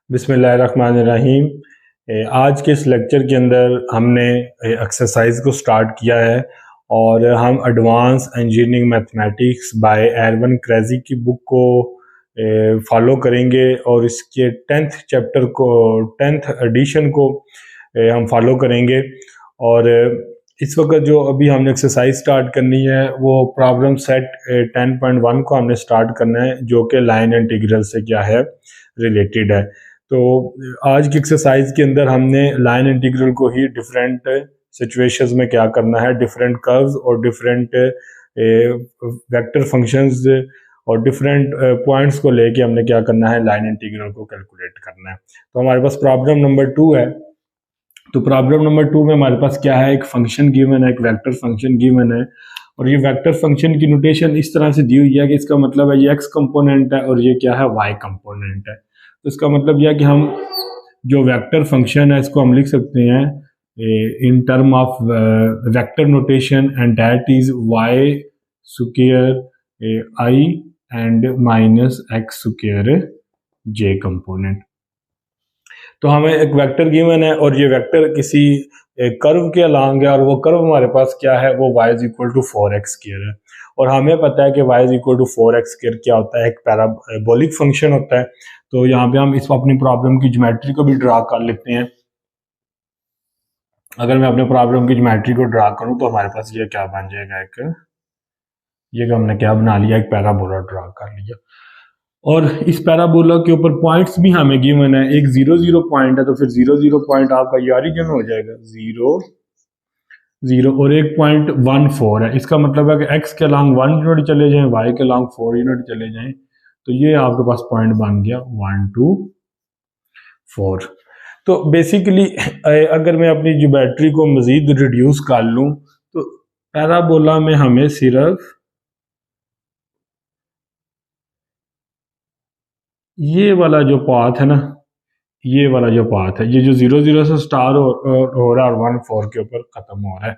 बिस्मिल्लाहिर्रहमानिर्रहीम। आज के इस लेक्चर के अंदर हमने एक्सरसाइज को स्टार्ट किया है और हम advance engineering mathematics by Erwin Kreyszig की बुक को फॉलो करेंगे और इसके 10th चैप्टर को 10th एडिशन को हम फॉलो करेंगे। और इस वक्त जो अभी हमने एक्सरसाइज स्टार्ट करनी है वो प्रॉब्लम सेट 10.1 को हमने स्टार्ट करना है, जो कि लाइन इंटीग्रल से क्या है रिलेटेड है। तो आज की एक्सरसाइज के अंदर हमने लाइन इंटीग्रल को ही डिफरेंट सिचुएशंस में क्या करना है, डिफरेंट कर्व्स और डिफरेंट वेक्टर फंक्शंस और डिफरेंट पॉइंट्स को लेके हमने क्या करना है, लाइन इंटीग्रल को कैलकुलेट करना है। तो हमारे पास प्रॉब्लम नंबर 2 है। तो प्रॉब्लम नंबर 2 में हमारे पास क्या है, एक फंक्शन गिवन है, एक वेक्टर फंक्शन गिवन है और ये वेक्टर फंक्शन की नोटेशन इस तरह से दी हुई है कि इसका मतलब है ये एक्स कंपोनेंट है और ये क्या है, वाई कंपोनेंट है। तो इसका मतलब यह कि हम जो वेक्टर फंक्शन है इसको हम लिख सकते हैं in term of vector notation and that is Y square I and minus x square J component. तो हमें एक वेक्टर गिवन है और ये वेक्टर किसी कर्व के अलोंग है और वो कर्व हमारे पास क्या है, वो y is equal to 4x square है और हमें पता है कि y is equal to 4x square क्या होता है, एक पैराबोलिक फंक्शन होता है। तो यहाँ पे हम इस अपनी प्रॉब्लम की ज्योमेट्री को भी ड्रा कर लेते हैं। अगर मैं अपने प्रॉब्लम की ज्योमेट्री को ड्रा करूं तो हमारे पास ये क्या बन जाएगा, एक ये हमने क्या बना लिया, एक पैराबोला ड्रा कर लिया और इस पैराबोला के ऊपर पॉइंट्स भी हमें गिवन है। एक 0 0 पॉइंट है तो फिर 0 0 पॉइंट आपका ये ऑरिजिन हो जाएगा 0 0 और एक पॉइंट 1 4 है। इसका मतलब है कि x के अलोंग 1 यूनिट चले जाएं, y के अलोंग 4 यूनिट चले जाएं, तो ये आपके पास पॉइंट बन गया 1 2 4। तो बेसिकली अगर मैं अपनी ज्योमेट्री को मजीद रिड्यूस कर लूं तो पैराबोला में हमें सिर्फ ये वाला जो पाथ है ना, ये वाला जो पाथ है, ये जो 0 0 से स्टार हो रहा है और 1 4 के ऊपर खत्म हो रहा है,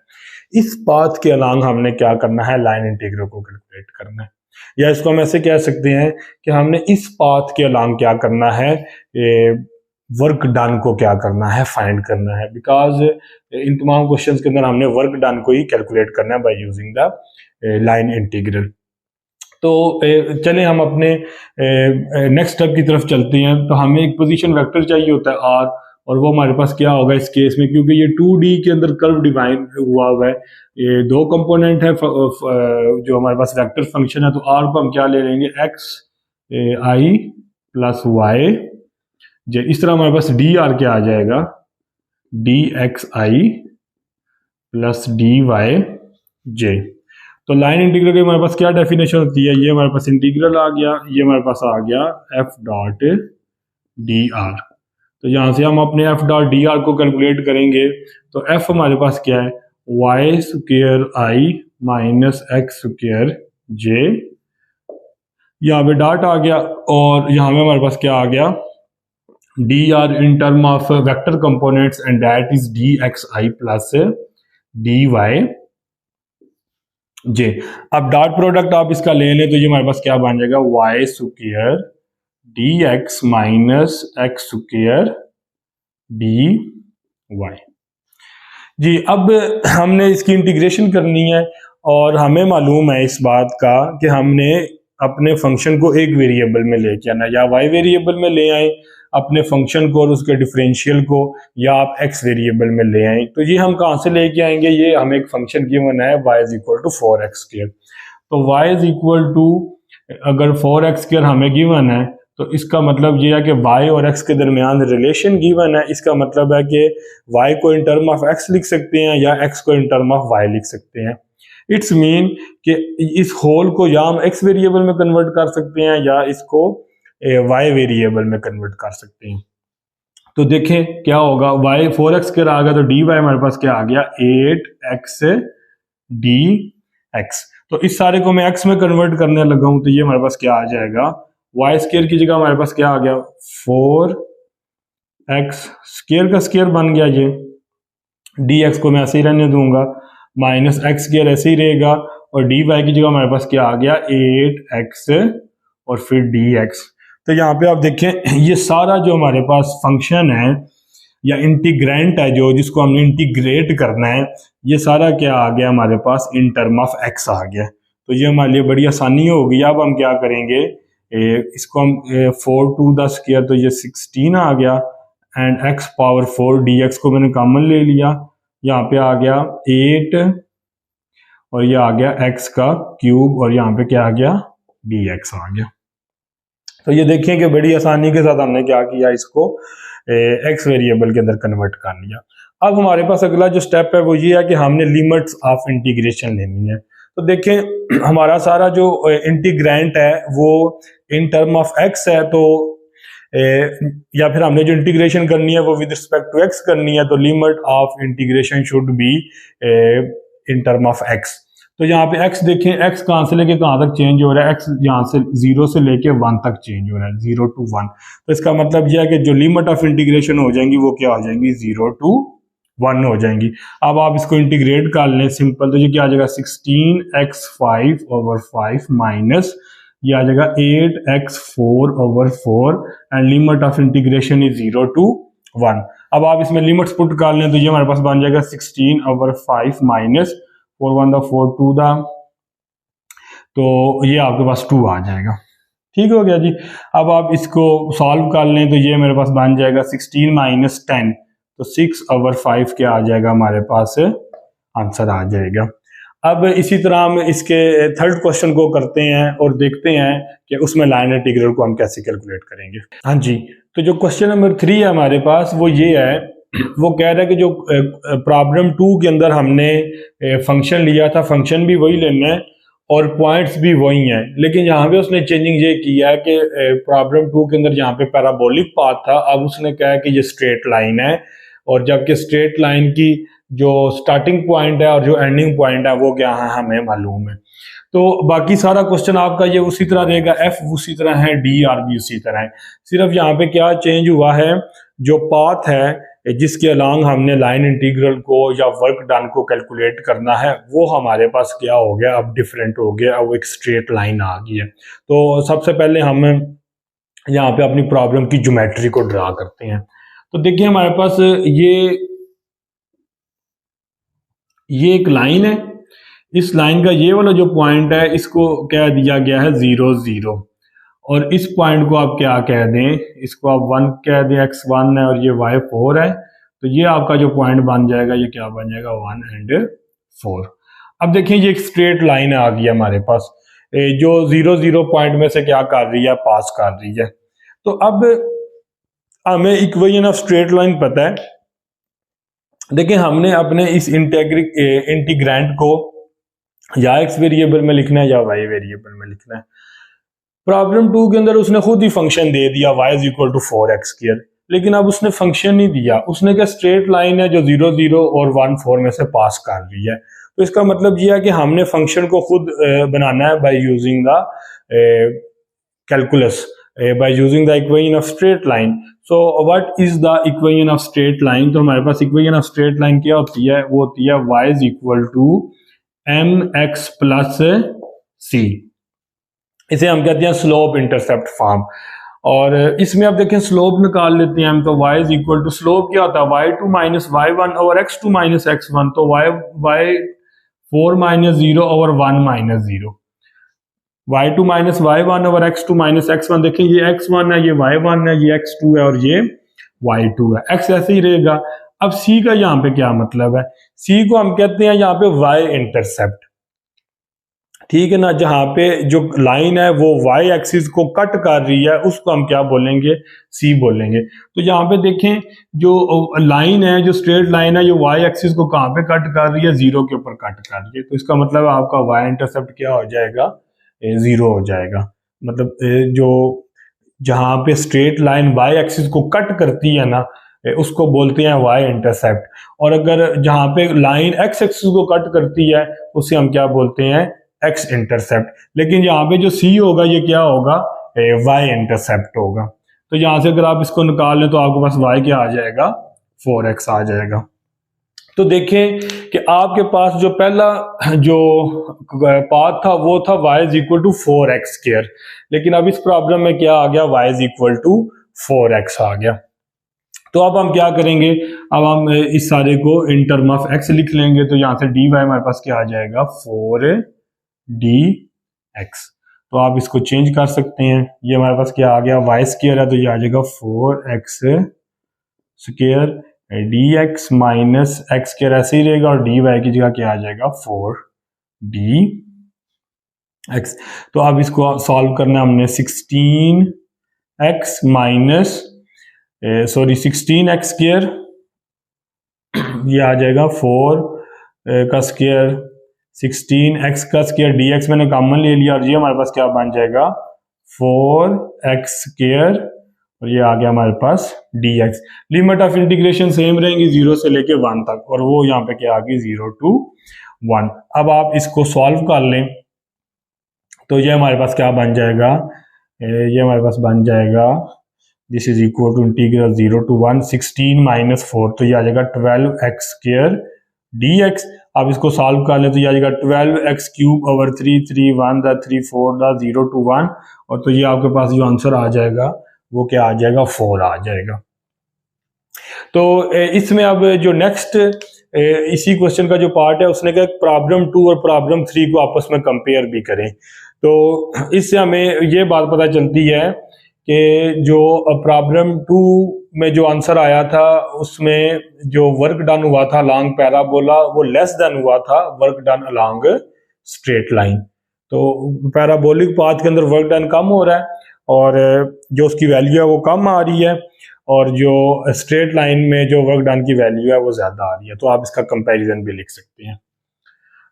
इस पाथ के अलोंग हमने क्या करना है, लाइन इंटीग्रल को कैलकुलेट करना है। या इसको हम ऐसे कह सकते हैं कि हमने इस पाथ के अलोंग क्या करना है, वर्क डन को क्या करना है, फाइंड करना है। बिकॉज इन तमाम क्वेश्चंस के अंदर हमने वर्क डन को ही कैलकुलेट करना है by using the line integral. तो चलें हम अपने नेक्स्ट स्टेप की तरफ चलते हैं। तो हमें एक पोजीशन वेक्टर चाहिए होता है आर और वो हमारे पास क्या होगा इस केस में, क्योंकि ये 2D के अंदर कर्व डिफाइन हुआ हुआ है, ये दो कंपोनेंट है जो हमारे पास वेक्टर फंक्शन है। तो आर को हम क्या ले लेंगे, एक्स आई प्लस वाई जे। इस तरह हमारे पास डी आर क्या आ जाएगा, D X I plus D Y जे। तो लाइन इंटीग्रल की हमारे पास क्या डेफिनेशन होती है, ये हमारे पास इंटीग्रल आ गया, ये हमारे पास आ गया एफ डॉट डी आर। तो यहाँ से हम अपने एफ डॉट डी आर को कैलकुलेट करेंगे। तो एफ हमारे पास क्या है, वाई स्क्वायर आई माइनस एक्स स्क्वायर जे। यहाँ पे डॉट आ गया और यहाँ में हमारे पास क्या आ गया, D R in term of vector components and that is D X I plus D Y J. अब डॉट प्रोडक्ट आप इसका ले लें तो ये हमारे पास क्या बन जाएगा, Y square D X minus x square D Y जी। अब हमने इसकी इंटीग्रेशन करनी है और हमें मालूम है इस बात का कि हमने अपने फंक्शन को एक वेरिएबल में लेके आना, या वाई वेरिएबल में ले आए अपने फंक्शन को और उसके डिफरेंशियल को, या आप एक्स वेरिएबल में ले आए। तो ये हम कहाँ से लेके आएंगे, ये हमें एक फंक्शन गिवन है y is equal to 4x square. तो y इज इक्वल टू अगर 4x स्क्वायर हमें गिवन है तो इसका मतलब ये है कि y और x के दरमियान रिलेशन गिवन है। इसका मतलब है कि y को इन टर्म ऑफ x लिख सकते हैं या x को इन टर्म ऑफ y लिख सकते हैं। इट्स मीन कि इस होल को या हम x वेरिएबल में कन्वर्ट कर सकते हैं या इसको y वेरिएबल में कन्वर्ट कर सकते हैं। तो देखें क्या होगा, y 4x स्क्वायर आ गया तो dy हमारे पास क्या आ गया, 8x dx। तो इस सारे को मैं x में कन्वर्ट करने लगा हूं तो ये हमारे पास क्या आ जाएगा, y स्क्वायर की जगह हमारे पास क्या आ गया, 4x स्क्वायर का स्क्वायर बन गया ये, dx को मैं ऐसे ही रहने दूंगा, माइनस एक्स स्क्वायर ऐसे ही रहेगा और dy की जगह हमारे पास क्या आ गया, 8x और फिर dx। तो यहाँ पे आप देखें ये सारा जो हमारे पास फंक्शन है या इंटीग्रेंट है जो जिसको हमने इंटीग्रेट करना है, ये सारा क्या आ गया हमारे पास इन टर्म ऑफ एक्स आ गया। तो ये हमारे लिए बड़ी आसानी होगी। अब हम क्या करेंगे, इसको हम 4 टू द स्क्वायर, तो ये 16 आ गया एंड x पावर 4 dx को मैंने कॉमन ले लिया, यहाँ पे आ गया 8 और ये आ गया x का क्यूब और यहाँ पे क्या आ गया dx आ गया। तो ये देखिए कि बड़ी आसानी के साथ हमने क्या किया, इसको x वेरिएबल के अंदर कन्वर्ट कर लिया। अब हमारे पास अगला जो स्टेप है वो ये है कि हमने लिमिट्स ऑफ इंटीग्रेशन लेनी है। तो देखें हमारा सारा जो इंटीग्रेंट है वो इन टर्म ऑफ x है, तो या फिर हमने जो इंटीग्रेशन करनी है वो विद रिस्पेक्ट टू x करनी है, तो limit of integration should be in term of x। तो यहाँ पे x देखें, x कहाँ से लेके कहाँ तक चेंज हो रहा है, x यहाँ से 0 से लेके 1 तक चेंज हो रहा है, 0 to 1। तो इसका मतलब यह है कि जो लिमिट ऑफ इंटीग्रेशन हो जाएंगी वो क्या हो जाएंगी, 0 to 1 हो जाएंगी। अब आप इसको इंटीग्रेट कर लें सिंपल, तो ये क्या आ जाएगा 16x5 over 5 माइनस ये आ जाएगा 8x4 over 4 and limit of integration is 0 to 1। अब आप इसमें लिमिट्स पुट कर लें तो ये हमारे पास बन जाएगा 16 over 5 माइनस 4 1 4 2 दा, तो ये आपके पास 2 आ जाएगा। ठीक हो गया जी। अब आप इसको सॉल्व कर लें तो ये मेरे पास बन जाएगा 16 माइनस 10, तो 6 over 5 क्या आ जाएगा हमारे पास आंसर आ जाएगा। अब इसी तरह हम इसके थर्ड क्वेश्चन को करते हैं और देखते हैं कि उसमें लाइन इंटीग्रल को हम कैसे कैलकुलेट करेंगे। हाँ जी, तो जो क्वेश्चन नंबर 3 है हमारे पास वो ये है, वो कह रहा है कि जो प्रॉब्लम 2 के अंदर हमने फंक्शन लिया था, फंक्शन भी वही लेना है और पॉइंट्स भी वही हैं, लेकिन यहाँ पे उसने चेंजिंग ये किया है कि प्रॉब्लम 2 के अंदर जहाँ पे पैराबोलिक पाथ था, अब उसने कहा है कि ये स्ट्रेट लाइन है, और जबकि स्ट्रेट लाइन की जो स्टार्टिंग पॉइंट है और जो एंडिंग पॉइंट है वो क्या है हमें मालूम है। तो बाकी सारा क्वेश्चन आपका ये उसी तरह रहेगा, एफ उसी तरह है, डी आर भी उसी तरह है। सिर्फ यहाँ पे क्या चेंज हुआ है, जो पाथ है जिसके अलॉन्ग हमने लाइन इंटीग्रल को या वर्क डन को कैलकुलेट करना है वो हमारे पास क्या हो गया, अब डिफरेंट हो गया, अब एक स्ट्रेट लाइन आ गई है। तो सबसे पहले हम यहाँ पे अपनी प्रॉब्लम की ज्योमेट्री को ड्रा करते हैं। तो देखिए हमारे पास ये एक लाइन है, इस लाइन का ये वाला जो पॉइंट है इसको क्या दिया गया है 0 0, और इस पॉइंट को आप क्या कह दें, इसको आप 1 कह दें, x1 है और ये y4 है, तो ये आपका जो पॉइंट बन जाएगा ये क्या बन जाएगा 1 and 4। अब देखिए ये एक स्ट्रेट लाइन आ गई हमारे पास जो 0 0 पॉइंट में से क्या कर रही है, पास कर रही है। तो अब हमें इक्वेशन ऑफ स्ट्रेट लाइन पता है। देखिए हमने अपने इस इंटीग्रेंट को या x वेरिएबल में लिखना है या y वेरिएबल में लिखना है। प्रॉब्लम 2 के अंदर उसने खुद ही फंक्शन दे दिया y is equal to 4x², लेकिन अब उसने फंक्शन नहीं दिया, उसने क्या स्ट्रेट लाइन है जो 0 0 और 1 4 में से पास कर रही है। तो इसका मतलब यह है कि हमने फंक्शन को खुद बनाना है by using the calculus, by using the equation of straight line. So what is the equation of straight line? तो हमारे पास इक्वेशन ऑफ स्ट्रेट लाइन क्या होती है, वो होती है y is equal to mx plus c। इसे हम कहते हैं स्लोप इंटरसेप्ट फॉर्म। और इसमें आप देखें स्लोप निकाल लेते हैं हम, तो y is equal to slope क्या होता है y2 माइनस y1 और x2 माइनस x1, तो y4 माइनस 0 और 1 माइनस 0, y2 माइनस y1 और x2 माइनस x1। देखिए ये x1 है, ये y1 है, ये x2 है और ये y2 है, x ऐसे ही रहेगा। अब c का यहाँ पे क्या मतलब है, c को हम कहते हैं यहाँ पे y इंटरसेप्ट, ठीक है ना, जहां पे जो लाइन है वो y एक्सिस को कट कर रही है उसको हम क्या बोलेंगे, c बोलेंगे। तो यहाँ पे देखें जो लाइन है, जो स्ट्रेट लाइन है, ये y एक्सिस को कहाँ पे कट कर रही है, 0 के ऊपर कट कर रही है। तो इसका मतलब आपका y इंटरसेप्ट क्या हो जाएगा, 0 हो जाएगा। मतलब जो जहां पे स्ट्रेट लाइन y एक्सिस को कट करती है ना उसको बोलते हैं y इंटरसेप्ट, और अगर जहां पे लाइन x एक्सिस को कट करती है उसे हम क्या बोलते हैं, x इंटरसेप्ट। लेकिन यहाँ पे जो c होगा ये क्या होगा, y इंटरसेप्ट होगा। तो यहाँ से अगर आप इसको निकाल लें तो आपके पास y क्या आ जाएगा, 4x आ जाएगा। तो देखें कि आपके पास जो पहला जो पाथ था वो था y is equal to 4x², लेकिन अब इस प्रॉब्लम में क्या आ गया, y is equal to 4x आ गया। तो अब हम क्या करेंगे, अब हम इस सारे को इन टर्म ऑफ x लिख लेंगे, तो यहां से dy हमारे पास क्या आ जाएगा, 4dx। तो आप इसको चेंज कर सकते हैं, ये हमारे पास क्या आ गया, y² है तो ये आ जाएगा 4x² dx माइनस x² ऐसे ही रहेगा, और dy की जगह क्या आ जाएगा, 4dx। तो अब इसको सॉल्व करना है हमने, 16x माइनस 16x², ये आ जाएगा 4 का स्क्वायर, 16x² dx मैंने कॉमन ले लिया, और ये हमारे पास क्या बन जाएगा, 4x², और ये आ गया हमारे पास dx। Limit of integration same रहेंगी 0 से लेके 1 तक, और वो यहाँ पे क्या आ गई, 0 to 1। अब आप इसको सॉल्व कर लें तो ये हमारे पास क्या बन जाएगा, ये हमारे पास बन जाएगा, this is equal to integral 0 to 1 16 minus 4, तो ये आ जाएगा 12x² dx। अब इसको सॉल्व कर लें तो ये आ जाएगा 12x³ 3 1 3 4 0 to 1, और तो ये आपके पास जो आंसर आ जाएगा वो क्या आ जाएगा, 4 आ जाएगा। तो इसमें अब जो नेक्स्ट इसी क्वेश्चन का जो पार्ट है, उसने कहा प्रॉब्लम 2 और प्रॉब्लम 3 को आपस में कंपेयर भी करें। तो इससे हमें ये बात पता चलती है कि जो प्रॉब्लम 2 में जो आंसर आया था उसमें जो वर्क डन हुआ था अलोंग पैराबोला वो लेस देन हुआ था work done along straight line. तो पैराबोलिक पाथ के अंदर वर्क डन कम हो रहा है और जो उसकी वैल्यू है वो कम आ रही है, और जो स्ट्रेट लाइन में जो वर्क डन की वैल्यू है वो ज्यादा आ रही है। तो आप इसका कंपैरिजन भी लिख सकते हैं।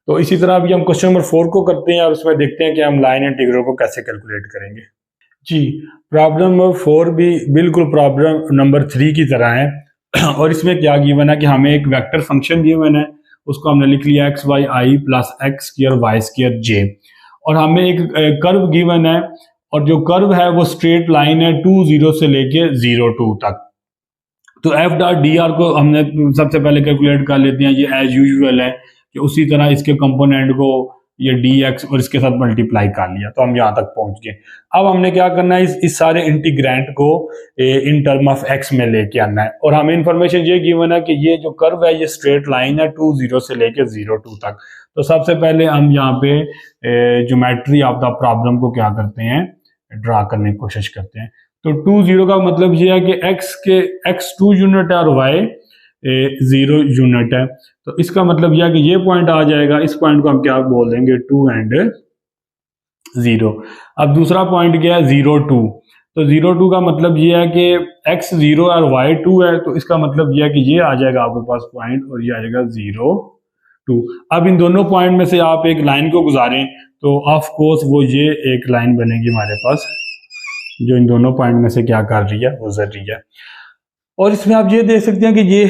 तो इसी तरह अभी हम क्वेश्चन नंबर 4 को करते हैं और उसमें देखते हैं कि हम लाइन इंटीग्रल को कैसे कैलकुलेट करेंगे। जी, प्रॉब्लम नंबर 4 भी बिल्कुल प्रॉब्लम नंबर 3 की तरह है, और इसमें क्या गिवन है कि हमें एक वेक्टर फंक्शन गिवन है, उसको हमने लिख लिया एक्स वाई आई प्लस x² y² j, और हमें एक कर्व गिवन है, और जो कर्व है वो स्ट्रेट लाइन है 2 0 से लेके 0 2 तक। तो f डॉट डी आर को हमने सबसे पहले कैलकुलेट कर लेते हैं, ये एज यूजुअल है कि उसी तरह इसके कंपोनेंट को ये dx और इसके साथ मल्टीप्लाई कर लिया, तो हम यहाँ तक पहुंच गए। अब हमने क्या करना है, इस सारे इंटीग्रेंट को इन टर्म ऑफ x में लेके आना है, और हमें इंफॉर्मेशन ये गिवन है कि ये जो कर्व है ये स्ट्रेट लाइन है 2 0 से लेके 0 2 तक। तो सबसे पहले हम यहाँ पे ज्योमेट्री ऑफ द प्रॉब्लम को क्या करते हैं, ड्रा करने की कोशिश करते हैं। तो 2 0 का मतलब ये है कि x 2 यूनिट है और y 0 यूनिट है। तो इसका मतलब यह है कि ये पॉइंट आ जाएगा, इस पॉइंट को हम क्या बोल देंगे, 2 and 0। अब दूसरा पॉइंट क्या है, 0 2। तो 0 2 का मतलब ये है कि x 0 और y 2 है, तो इसका मतलब यह है कि ये आ जाएगा आपके पास पॉइंट, और ये आ जाएगा 0 2। अब इन दोनों पॉइंट में से आप एक लाइन को गुजारें तो ऑफ कोर्स वो ये एक लाइन बनेगी हमारे पास जो इन दोनों पॉइंट में से क्या कर रही है, गुजर रही है। और इसमें आप ये देख सकते हैं कि ये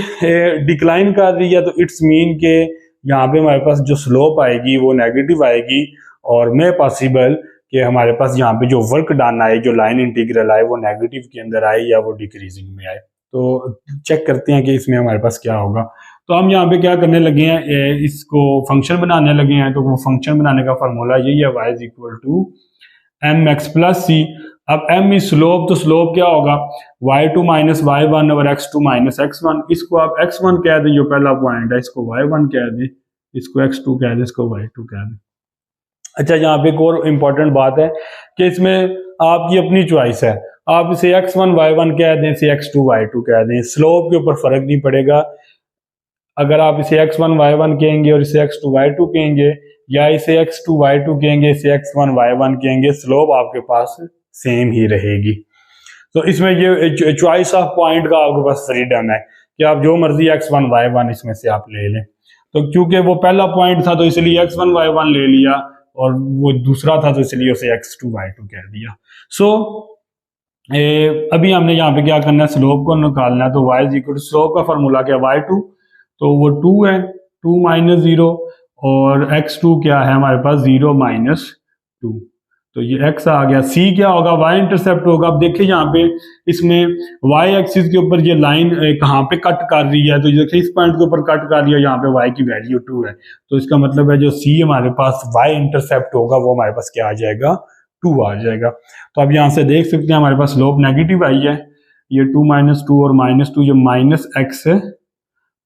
डिक्लाइन कर रही है, तो इट्स मीन के यहाँ पे हमारे पास जो स्लोप आएगी वो नेगेटिव आएगी, और मे पॉसिबल कि हमारे पास यहाँ पे जो वर्क डन आए, जो लाइन इंटीग्रल आए, वो नेगेटिव के अंदर आए या वो डिक्रीजिंग में आए। तो चेक करते हैं कि इसमें हमारे पास क्या होगा। तो हम यहाँ पे क्या करने लगे हैं, इसको फंक्शन बनाने लगे हैं। तो वो फंक्शन बनाने का फॉर्मूला यही है, y is equal to mx plus C. अब m इज स्लोप, तो स्लोप क्या होगा, y2 माइनस y1 और x2 माइनस x1। इसको आप x1 कह दें, जो पहला पॉइंट है, इसको y1 कह दें, इसको x2 कह दें, इसको y2 कह दें। अच्छा, यहाँ पे एक और इम्पोर्टेंट बात है कि इसमें आपकी अपनी चॉइस है, आप इसे x1 y1 कह दें, इसे x2 y2 कह दें, स्लोप के ऊपर फर्क नहीं पड़ेगा। अगर आप इसे x1 y1 कहेंगे और इसे x2 y2 कहेंगे, या इसे x2 y2 कहेंगे, इसे x1 y1 कहेंगे, स्लोप आपके पास सेम ही रहेगी। तो इसमें ये चॉइस ऑफ पॉइंट का आपके पास फ्रीडम है कि आप जो मर्जी x1 y1 इसमें से आप ले लें। तो क्योंकि वो पहला पॉइंट था तो इसलिए x1 y1 ले लिया, और वो दूसरा था तो इसलिए उसे x2 y2 कह दिया। सो अभी हमने यहाँ पे क्या करना है, स्लोप को निकालना है। तो y is equal to slope का फॉर्मूला क्या है, y2, तो वो 2 है, 2 माइनस 0, और x2 क्या है हमारे पास 0 माइनस 2। तो ये x आ गया। c क्या होगा, y इंटरसेप्ट होगा। अब देखिए यहाँ पे इसमें y एक्सिस के ऊपर ये लाइन कहाँ पे कट कर रही है, तो देखिए इस पॉइंट के ऊपर कट कर रही है, यहाँ पे y की वैल्यू 2 है, तो इसका मतलब है जो c हमारे पास y इंटरसेप्ट होगा वो हमारे पास क्या आ जाएगा, 2 आ जाएगा। तो अब यहाँ से देख सकते हैं हमारे पास स्लोप नेगेटिव आई है, ये 2 - 2 और -2, ये -x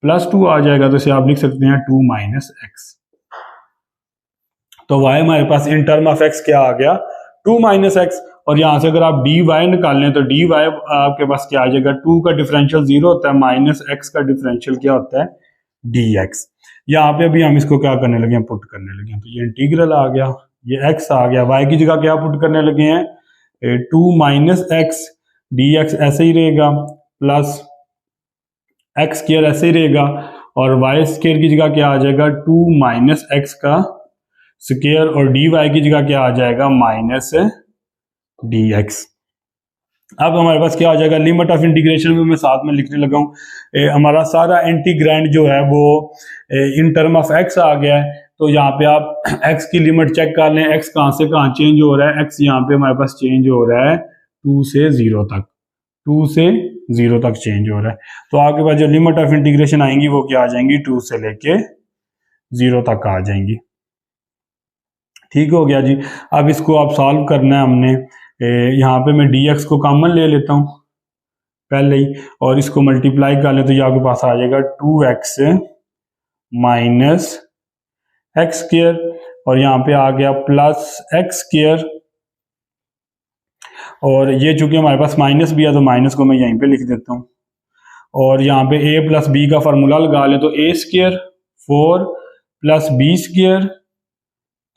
+2 आ जाएगा, तो इसे आप लिख सकते हैं 2 - x। तो y हमारे पास इन टर्म ऑफ x क्या आ गया, 2 - x। और यहां से अगर आप dy निकालें तो dy आपके पास क्या आ जाएगा, 2 का डिफरेंशियल 0 होता है, -x का डिफरेंशियल क्या होता है, dx। यहाँ पे अभी हम इसको क्या करने लगे हैं, पुट करने लगे हैं, तो ये इंटीग्रल आ गया, ये x आ गया, y की जगह क्या पुट करने लगे हैं, 2 - x dx ऐसे ही रहेगा, प्लस एक्स स्क्वायर ऐसे ही रहेगा, और वाई स्क्वायर की जगह क्या आ जाएगा, 2 - x का स्क्वायर, और डी वाई की जगह क्या आ जाएगा, -dx। अब हमारे पास क्या आ जाएगा, लिमिट ऑफ इंटीग्रेशन में मैं साथ में लिखने लगा हूँ, हमारा सारा इंटीग्रैंड जो है वो इन टर्म ऑफ x आ गया है। तो यहाँ पे आप x की लिमिट चेक कर लें, x कहाँ से कहाँ चेंज हो रहा है, x यहाँ पे हमारे पास चेंज हो रहा है 2 से 0 तक, 2 से 0 तक चेंज हो रहा है। तो आपके पास जो लिमिट ऑफ इंटीग्रेशन आएंगी वो क्या आ जाएंगी, 2 से लेके 0 तक आ जाएंगी। ठीक हो गया जी। अब इसको आप सॉल्व करना है हमने, यहाँ पे मैं dx को कॉमन ले लेता हूँ पहले ही, और इसको मल्टीप्लाई कर ले तो ये आपके पास आ जाएगा 2x - x स्क्वायर, और यहाँ पे आ गया प्लस x स्क्वायर, और ये चूंकि हमारे पास माइनस भी है तो माइनस को मैं यहीं पे लिख देता हूँ, और यहाँ पे a + b का फार्मूला लगा ले तो a square 4 + b square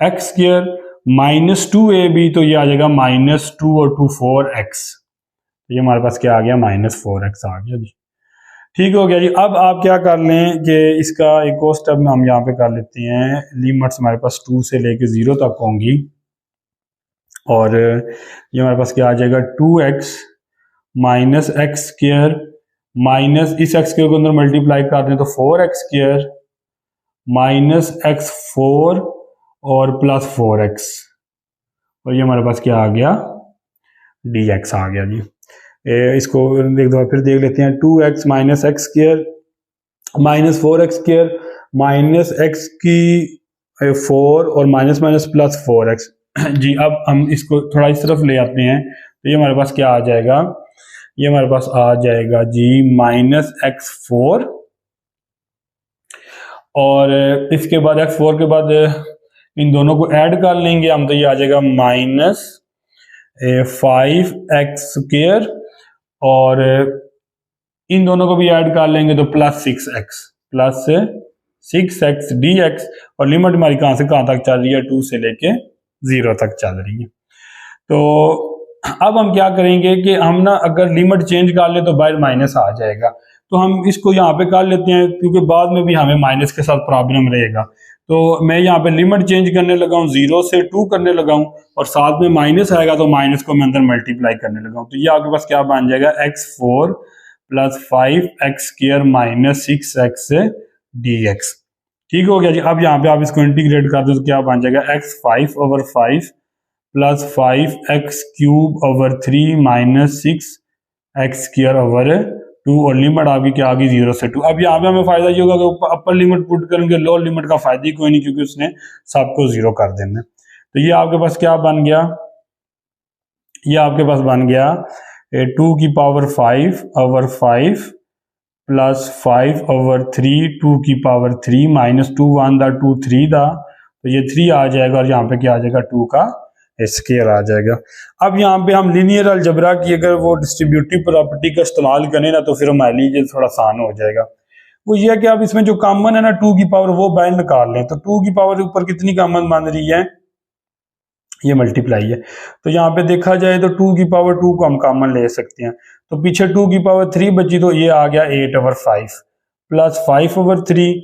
x square -2ab, तो ये आ जाएगा -2 और 2 4x, तो ये हमारे पास क्या आ गया, -4x आ गया जी। ठीक हो गया जी। अब आप क्या कर लें कि इसका एक और स्टेप में हम यहाँ पे कर लेते हैं, लिमिट्स हमारे पास 2 से लेके 0 तक होंगी, और ये हमारे पास क्या आ जाएगा, 2x - x स्क्वायर माइनस इस x स्क्वायर को अंदर मल्टीप्लाई कर दें तो 4x स्क्वायर -x4 और +4x, और ये हमारे पास क्या आ गया, dx आ गया जी। इसको एक दफा फिर देख लेते हैं, 2x - x square -4x square -x की 4 और +4x जी। अब हम इसको थोड़ा इस तरफ ले आते हैं, तो ये हमारे पास क्या आ जाएगा, ये हमारे पास आ जाएगा जी -x4, और इसके बाद x4 के बाद इन दोनों को ऐड कर लेंगे हम, तो ये आ जाएगा -5x स्क्वायर, और इन दोनों को भी ऐड कर लेंगे तो +6x dx, और लिमिट हमारी कहाँ से कहाँ तक चल रही है, 2 से लेके 0 तक चल रही है। तो अब हम क्या करेंगे कि हम ना अगर लिमिट चेंज कर ले तो बाहर माइनस आ जाएगा, तो हम इसको यहाँ पे कर लेते हैं, क्योंकि बाद में भी हमें माइनस के साथ प्रॉब्लम रहेगा। तो मैं यहाँ पे लिमिट चेंज करने लगा हूँ, 0 से 2 करने लगा हूँ, और साथ में माइनस आएगा तो माइनस को मैं अंदर मल्टीप्लाई करने लगा हूँ, तो ये आपके पास क्या बन जाएगा, x4 + 5x square -6x dx। ठीक हो गया जी। अब यहाँ पे आप इसको इंटीग्रेट कर दो तो क्या बन जाएगा, x5/5 + 5x³ 3 - 6x²/2, और लिमिट आपकी क्या आ गई, 0 से 2। अब यहाँ पे हमें फायदा ये होगा कि अपर लिमिट पुट करेंगे, लोअर लिमिट का फायदा ही कोई नहीं, क्योंकि उसने सबको 0 कर देना है। तो ये आपके पास क्या बन गया, ये आपके पास बन गया 2⁵/5 + 5/3 2⁵3 -2 1 दा 2 3 दा, तो ये 3 आ जाएगा, और यहाँ पे क्या आ जाएगा, 2 का स्क्वायर आ जाएगा। अब यहाँ पे हम लीनियर अलजबरा की अगर वो डिस्ट्रीब्यूटिव प्रॉपर्टी का इस्तेमाल करें ना, तो फिर हमारे लिए थोड़ा आसान हो जाएगा। वो ये है कि आप इसमें जो कॉमन है ना 2 की पावर, वो बाहर निकाल लें, तो 2 की पावर ऊपर कितनी कॉमन बन रही है, ये मल्टीप्लाई है। तो यहाँ पे देखा जाए तो 2 की पावर 2 को हम कॉमन ले सकते हैं, तो पीछे 2 की पावर 3 बची, तो ये आ गया 8/5 + 5/3,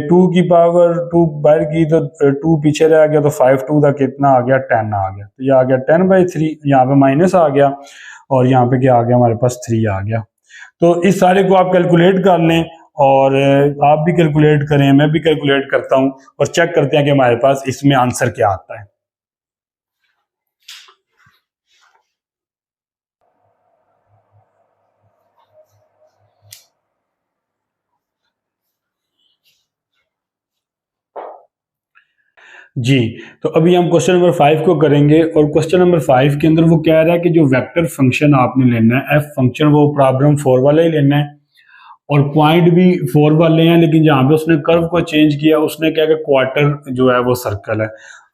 2 की पावर 2 बाहर की तो 2 पीछे रह गया, तो 5 2 का कितना आ गया, 10 आ गया, तो ये आ गया 10/3, यहाँ पे माइनस आ गया, और यहाँ पे क्या आ गया, हमारे पास 3 आ गया। तो इस सारे को आप कैलकुलेट कर लें, और आप भी कैलकुलेट करें, मैं भी कैलकुलेट करता हूँ, और चेक करते हैं कि हमारे पास इसमें आंसर क्या आता है। जी, तो अभी हम क्वेश्चन नंबर 5 को करेंगे और क्वेश्चन नंबर 5 के अंदर वो कह रहा है कि जो वेक्टर फंक्शन आपने लेना है एफ फंक्शन, वो प्रॉब्लम 4 वाला ही लेना है और पॉइंट भी 4 वाले हैं, लेकिन जहाँ पे उसने कर्व को चेंज किया उसने क्या कि क्वार्टर जो है वो सर्कल है।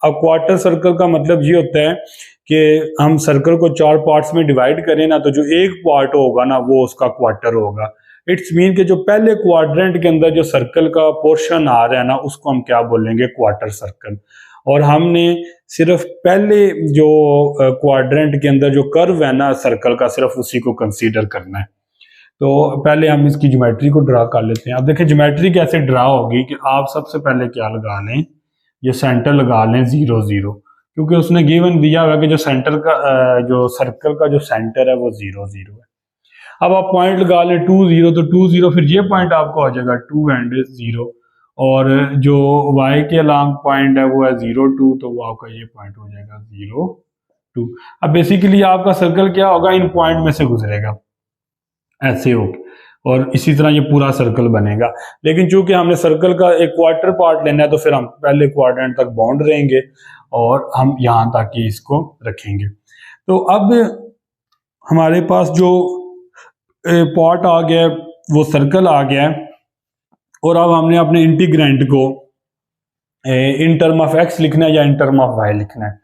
अब क्वार्टर सर्कल का मतलब ये होता है कि हम सर्कल को 4 पार्ट्स में डिवाइड करें ना, तो जो एक पार्ट होगा ना वो उसका क्वार्टर होगा। इट्स मीन कि जो पहले क्वाड्रेंट के अंदर जो सर्कल का पोर्शन आ रहा है ना उसको हम क्या बोलेंगे, क्वार्टर सर्कल। और हमने सिर्फ पहले जो क्वाड्रेंट के अंदर जो कर्व है ना सर्कल का, सिर्फ उसी को कंसीडर करना है। तो पहले हम इसकी ज्योमेट्री को ड्रा कर लेते हैं। अब देखिए ज्योमेट्री कैसे ड्रा होगी कि आप सबसे पहले क्या लगा लें, ये सेंटर लगा लें 0 0, क्योंकि उसने गिवन दिया हुआ कि जो सेंटर का जो सर्कल का जो सेंटर है वो 0 0 है। अब आप पॉइंट लगा लें 2 0, तो 2 0 फिर ये पॉइंट आपका हो जाएगा 2 एंड 0, और जो y के अलांग पॉइंट है वो है 0 2, तो वो आपका ये पॉइंट हो जाएगा 0 2। अब बेसिकली आपका सर्कल क्या होगा, इन पॉइंट में से गुजरेगा, ऐसे हो, और इसी तरह ये पूरा सर्कल बनेगा। लेकिन चूंकि हमने सर्कल का एक क्वार्टर पार्ट लेना है तो फिर हम पहले क्वाड्रेंट तक बाउंड रहेंगे और हम यहाँ तक ही इसको रखेंगे। तो अब हमारे पास जो पार्ट आ गया है वो सर्कल आ गया है, और अब हमने अपने इंटीग्रेंट को इन टर्म ऑफ एक्स लिखना है या इन टर्म ऑफ वाई लिखना है।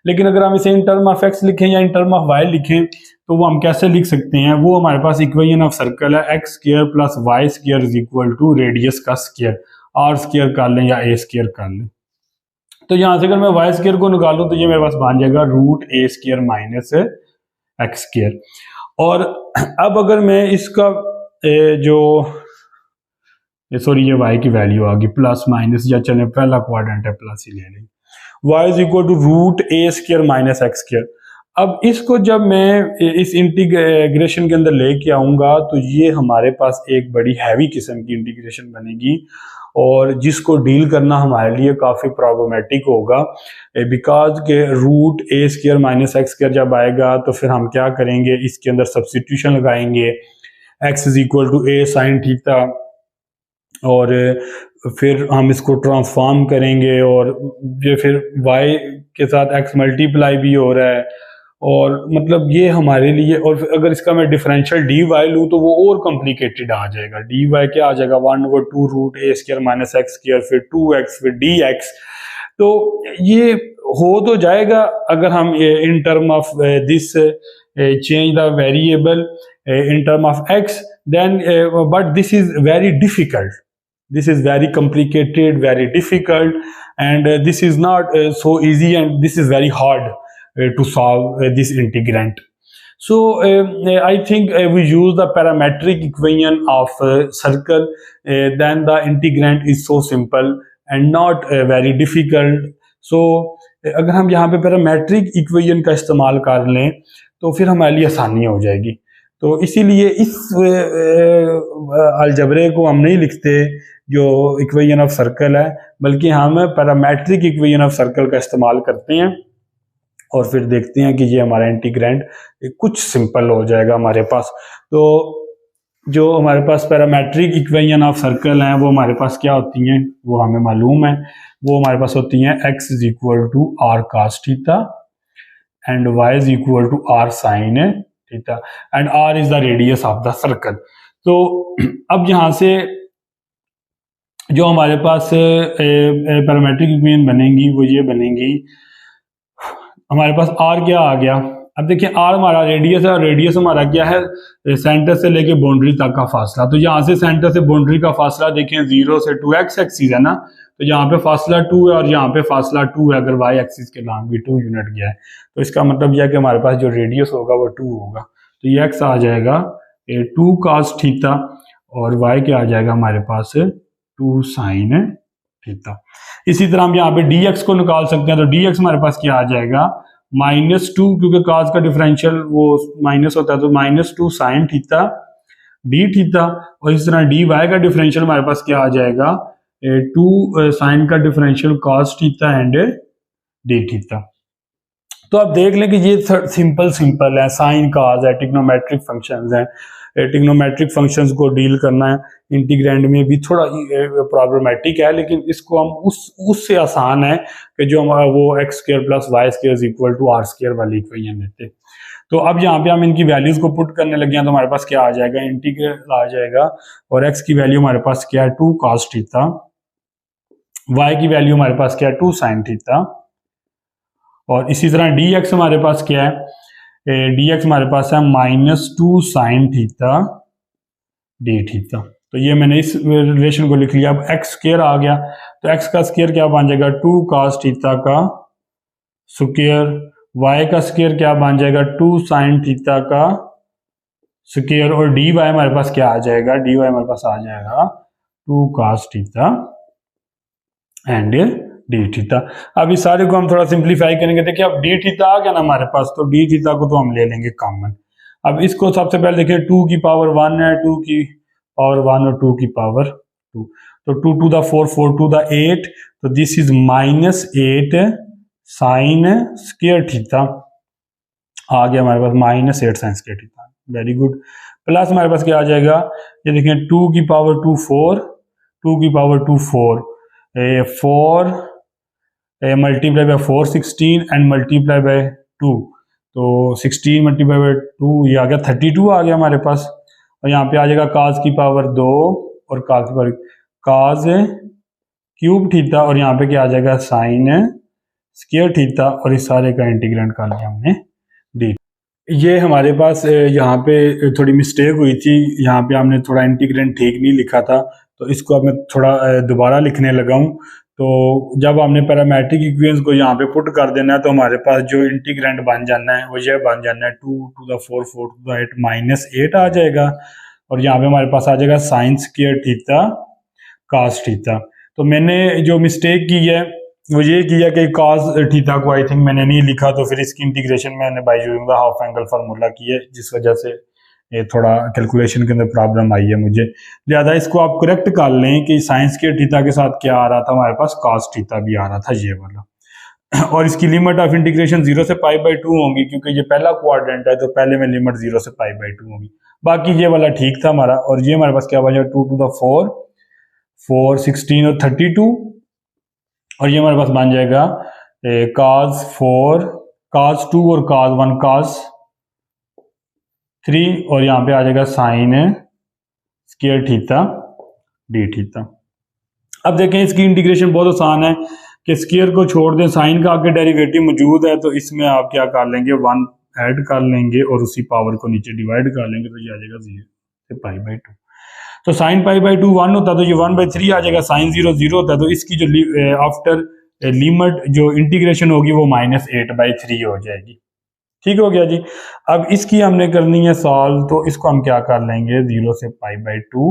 लेकिन अगर हम इसे इन टर्म ऑफ एक्स लिखें या इन टर्म ऑफ वाई लिखें तो वो हम कैसे लिख सकते हैं, वो हमारे पास इक्वेशन ऑफ सर्कल है x square plus y square is equal to radius का स्क्वायर, आर स्क्वायर कर लें या ए स्क्वायर कर लें। तो यहाँ से अगर मैं वाई स्क्वायर को निकालूं तो ये मेरे पास बन जाएगा root a square minus x square. और अब अगर मैं इसका जो सॉरी ये y की वैल्यू आ गई प्लस माइनस, या चले पहला क्वाड्रेंट है प्लस ही ले लें, y is equal to root a square minus x square. अब इसको जब मैं इस इंटीग्रेशन के अंदर लेके आऊंगा तो ये हमारे पास एक बड़ी हैवी किस्म की इंटीग्रेशन बनेगी और जिसको डील करना हमारे लिए काफ़ी प्रॉब्लमेटिक होगा, बिकॉज के root a square minus x square जब आएगा तो फिर हम क्या करेंगे, इसके अंदर सब्सटीट्यूशन लगाएंगे, x is equal to a sine theta, और फिर हम इसको ट्रांसफॉर्म करेंगे और ये फिर y के साथ x मल्टीप्लाई भी हो रहा है, और मतलब ये हमारे लिए, और अगर इसका मैं डिफरेंशियल डी वाई लूँ तो वो और कॉम्प्लिकेटेड आ जाएगा। डी वाई क्या आ जाएगा 1/2 root a square minus x square, फिर 2x, फिर डी एक्स। तो ये हो तो जाएगा अगर हम इन term of this change the variable in term of x, then but this is very difficult, this is very complicated, very difficult, and this is not so easy, and this is very hard to solve this integrand. So I think we use the parametric equation of circle, then the integrand is so simple and not very difficult. So अगर हम यहाँ पे parametric equation का इस्तेमाल कर लें तो फिर हमारे लिए आसानी हो जाएगी। तो इसीलिए इस अलजबरे को हम नहीं लिखते जो इक्वेशन ऑफ सर्कल है, बल्कि हम पैरामेट्रिक इक्वेशन ऑफ सर्कल का इस्तेमाल करते हैं और फिर देखते हैं कि ये हमारा इंटीग्रेंड कुछ सिंपल हो जाएगा हमारे पास। तो जो हमारे पास पैरामेट्रिक इक्वेशन ऑफ सर्कल हैं वो हमारे पास क्या होती हैं वो हमें मालूम है, वो हमारे पास होती हैं x is equal to r cos theta and y is equal to r sine theta and r is the radius of the circle. तो अब यहाँ से जो हमारे पास पैरामेट्रिक इक्वेशन बनेंगी वो ये बनेंगी, हमारे पास r क्या आ गया, अब देखिए r हमारा रेडियस है और रेडियस हमारा क्या है, सेंटर से लेके बाउंड्री तक का फासला। तो यहाँ से सेंटर से बाउंड्री का फासला देखें 0 से 2 x एक्सिस है ना, तो यहाँ पे फासला 2 है और यहाँ पे फासला 2 है, अगर y एक्सिस के लॉन्ग भी 2 यूनिट गया है तो इसका मतलब यह है कि हमारे पास जो रेडियस होगा वो 2 होगा। तो ये x आ जाएगा 2 cos थीटा और y क्या आ जाएगा हमारे पास 2 sin थीटा। इसी तरह हम यहाँ पे dx को निकाल सकते हैं, तो dx हमारे पास क्या आ जाएगा -2, क्योंकि cos का डिफरेंशियल वो माइनस होता है, तो -2 sin थीटा d थीटा, और इस तरह dy का डिफरेंशियल हमारे पास क्या आ जाएगा 2 sin का differential cos theta and d theta. तो आप देख लें कि ये सिंपल है, साइन कॉस है, ट्रिग्नोमेट्रिक फंक्शंस हैं, ट्रिग्नोमेट्रिक फंक्शंस को डील करना है इंटीग्रैंड में भी थोड़ा प्रॉब्लमेटिक है, लेकिन इसको हम उससे आसान है कि जो हमारा वो x square plus y square is equal to r square वाली इक्वेशन लेते। तो अब यहाँ पे हम इनकी वैल्यूज को पुट करने लगे हैं, तो हमारे पास क्या आ जाएगा, इंटीग्रल आ जाएगा, और एक्स की वैल्यू हमारे पास क्या है 2 cos थीटा, वाई की वैल्यू हमारे पास क्या है 2 sin थीटा, और इसी तरह dx हमारे पास क्या है, dx हमारे पास है -2 sin थीटा डी थीटा। तो ये मैंने इस रिलेशन को लिख लिया। अब एक्स स्क्वायर आ गया, तो एक्स का स्क्वायर क्या बन जाएगा 2 cos थीटा का स्क्वायर, वाई का स्क्वायर क्या बन जाएगा 2 sin थीटा का स्क्वायर, और डी वाई हमारे पास क्या आ जाएगा, डी वाई हमारे पास आ जाएगा 2 cos theta and D theta. अब इस सारे को हम थोड़ा सिंप्लीफाई करेंगे। देखिए अब डी थीटा आ गया ना हमारे पास, तो डी थीटा को तो हम ले लेंगे कॉमन। अब इसको सबसे पहले देखिए 2 की पावर 1 है, 2 की पावर 1 और 2 की पावर 2, तो 2 to the 4, 4 to the 8, तो this is -8 sine square theta आ गया हमारे पास, -8 sine square theta, very good. Plus हमारे पास क्या आ जाएगा, ये देखिए 2 की पावर 2 4, 2 की power 2 4, 4 multiply by 4 16 and multiply by 2, तो 16 मल्टीप्लाई बाय 2 ये आ गया 32 आ गया हमारे पास। और यहाँ पे आ जाएगा cos की पावर 2 और cos की पावर cos क्यूब थीटा, और यहाँ पे क्या आ जाएगा साइन स्क्वायर थीटा, और इस सारे का इंटीग्रेंड कर लिया हमने डी। ये हमारे पास यहाँ पे थोड़ी मिस्टेक हुई थी, यहाँ पे हमने थोड़ा इंटीग्रेंड ठीक नहीं लिखा था, तो इसको अब मैं थोड़ा दोबारा लिखने लगा हूँ। तो जब हमने पैरामेट्रिक इक्वेशंस को यहाँ पे पुट कर देना है, तो हमारे पास जो इंटीग्रेंड बन जाना है वो ये बन जाना है 2 to the 4, 4 to the 8 -8 आ जाएगा, और यहाँ पे हमारे पास आ जाएगा sign square theta cos theta. तो मैंने जो मिस्टेक की है वो ये किया कि cos थीटा को आई थिंक मैंने नहीं लिखा, तो फिर इसकी इंटीग्रेशन मैंने bye using the half angle formula की है, जिस वजह से ये थोड़ा कैलकुलेशन के अंदर प्रॉब्लम आई है मुझे। लिहाजा इसको आप करेक्ट कर लें कि साइन स्क्वायर थीटा के साथ क्या आ रहा था हमारे पास, cos थीटा भी आ रहा था ये वाला। और इसकी लिमिट ऑफ इंटीग्रेशन 0 से π/2 होंगी, क्योंकि ये पहला क्वाड्रेंट है, तो पहले में लिमिट 0 से π/2 होगी। बाकी ये वाला ठीक था हमारा, और ये हमारे पास क्या बचा 2 to the 4, 4 16 और 32, और ये हमारे पास बन जाएगा cos 4, cos 2 और cos 1 cos 3, और यहाँ पे आ जाएगा sign square theta D theta. अब देखें इसकी इंटीग्रेशन बहुत आसान है कि स्क्वायर को छोड़ दें, साइन का आगे डेरिवेटिव मौजूद है, तो इसमें आप क्या कर लेंगे 1 ऐड कर लेंगे और उसी पावर को नीचे डिवाइड कर लेंगे, तो ये आ जाएगा 0 से π/2। तो साइन π/2 1 होता है, तो ये 1/3 आ जाएगा, साइन 0 0 होता है, तो इसकी जो आफ्टर लिमिट जो इंटीग्रेशन होगी वो -8/3 हो जाएगी। ठीक हो गया जी। अब इसकी हमने करनी है सॉल्व, तो इसको हम क्या कर लेंगे 0 से π/2,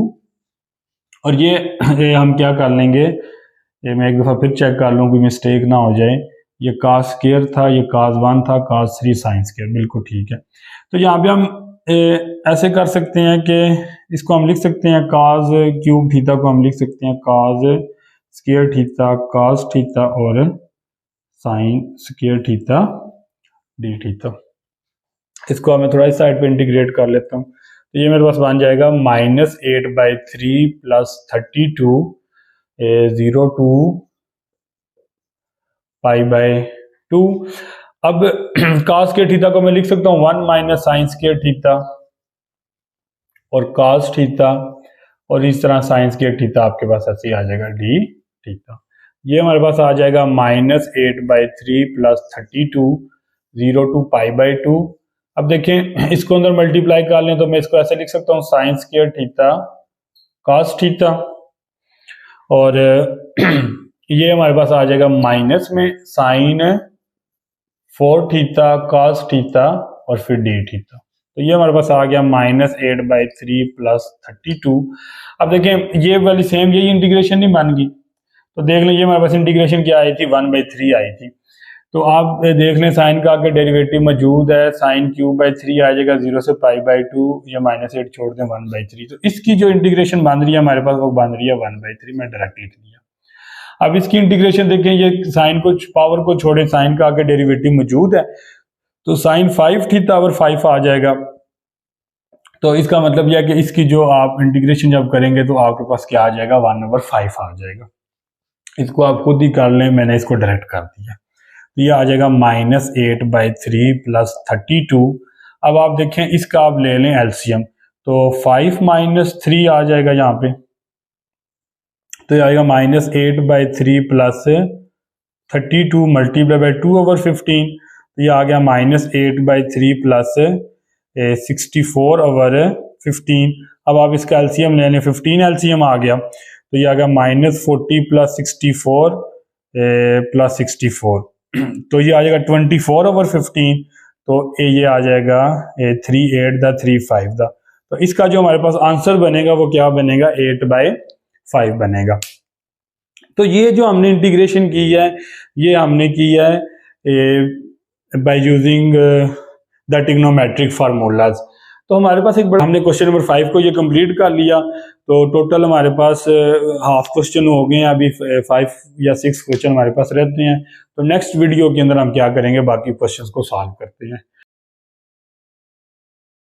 और ये हम क्या कर लेंगे, ये मैं एक दफ़ा फिर चेक कर लूँ कोई मिस्टेक ना हो जाए। ये cos स्क्वायर था, ये cos 1 था, cos 3 साइन स्क्वायर, बिल्कुल ठीक है। तो यहाँ पे हम ऐसे कर सकते हैं कि इसको हम लिख सकते हैं cos क्यूब थीटा को हम लिख सकते हैं cos square theta cos theta और sine square theta D theta. इसको मैं थोड़ा इस साइड पे इंटीग्रेट कर लेता हूँ, तो ये मेरे पास बन जाएगा -8/3 + 32 0 to π/2। अब cos स्क्वायर थीटा को मैं लिख सकता हूँ 1 - साइन स्क्वायर थीटा और cos थीटा, और इस तरह साइन स्क्वायर थीटा आपके पास ऐसे ही आ जाएगा डी थीटा। ये हमारे पास आ जाएगा -8/3 + 32 0 to π/2। अब देखें इसको अंदर मल्टीप्लाई कर लें, तो मैं इसको ऐसे लिख सकता हूँ sign square theta cos theta, और ये हमारे पास आ जाएगा माइनस में साइन 4 थीटा cos थीटा और फिर डी थीटा। तो ये हमारे पास आ गया -8/3 + 32। अब देखें ये वाली सेम यही इंटीग्रेशन नहीं बन गई, तो देख लें ये हमारे पास इंटीग्रेशन क्या आई थी 1/3 आई थी। तो आप देख लें साइन का आगे डेरिवेटिव मौजूद है, साइन क्यूब/3 आ जाएगा 0 से π/2, या -8 छोड़ दें 1/3। तो इसकी जो इंटीग्रेशन बन रही है हमारे पास वो बन रही है 1/3, मैं डायरेक्ट लिख लिया। अब इसकी इंटीग्रेशन देखें, ये साइन को पावर को छोड़े, साइन का आगे डेरिवेटिव मौजूद है, तो साइन 5 थीटा और 5 आ जाएगा, तो इसका मतलब यह है कि इसकी जो आप इंटीग्रेशन जब करेंगे तो आपके पास क्या आ जाएगा, 1/5 आ जाएगा। इसको आप खुद ही कर लें, मैंने इसको डायरेक्ट कर दिया। तो ये आ जाएगा -8/3 प्लस 32। अब आप देखें इसका आप ले लें एलसीएम, तो 5 - 3 आ जाएगा यहाँ पे, तो ये आएगा -8/3 प्लस 32 मल्टीप्लाई बाई 2/15, तो ये आ गया -8/3 प्लस 64/15। अब आप इसका एलसीएम ले लें, 15 एलसीएम आ गया, तो ये आ गया -40 प्लस 64 प्लस 64, तो ये आ जाएगा 24/15। तो ये आ जाएगा 3/8 दा। तो इसका जो हमारे पास आंसर बनेगा वो क्या बनेगा, 8/5 बनेगा। तो ये जो हमने इंटीग्रेशन की है, ये हमने की है by using the trigonometric formulas. तो हमारे पास एक बड़ा, हमने क्वेश्चन नंबर 5 को ये कंप्लीट कर लिया। तो टोटल हमारे पास हाफ क्वेश्चन हो गए हैं, अभी 5 या 6 क्वेश्चन हमारे पास रहते हैं। तो नेक्स्ट वीडियो के अंदर हम क्या करेंगे, बाकी क्वेश्चंस को सॉल्व करते हैं।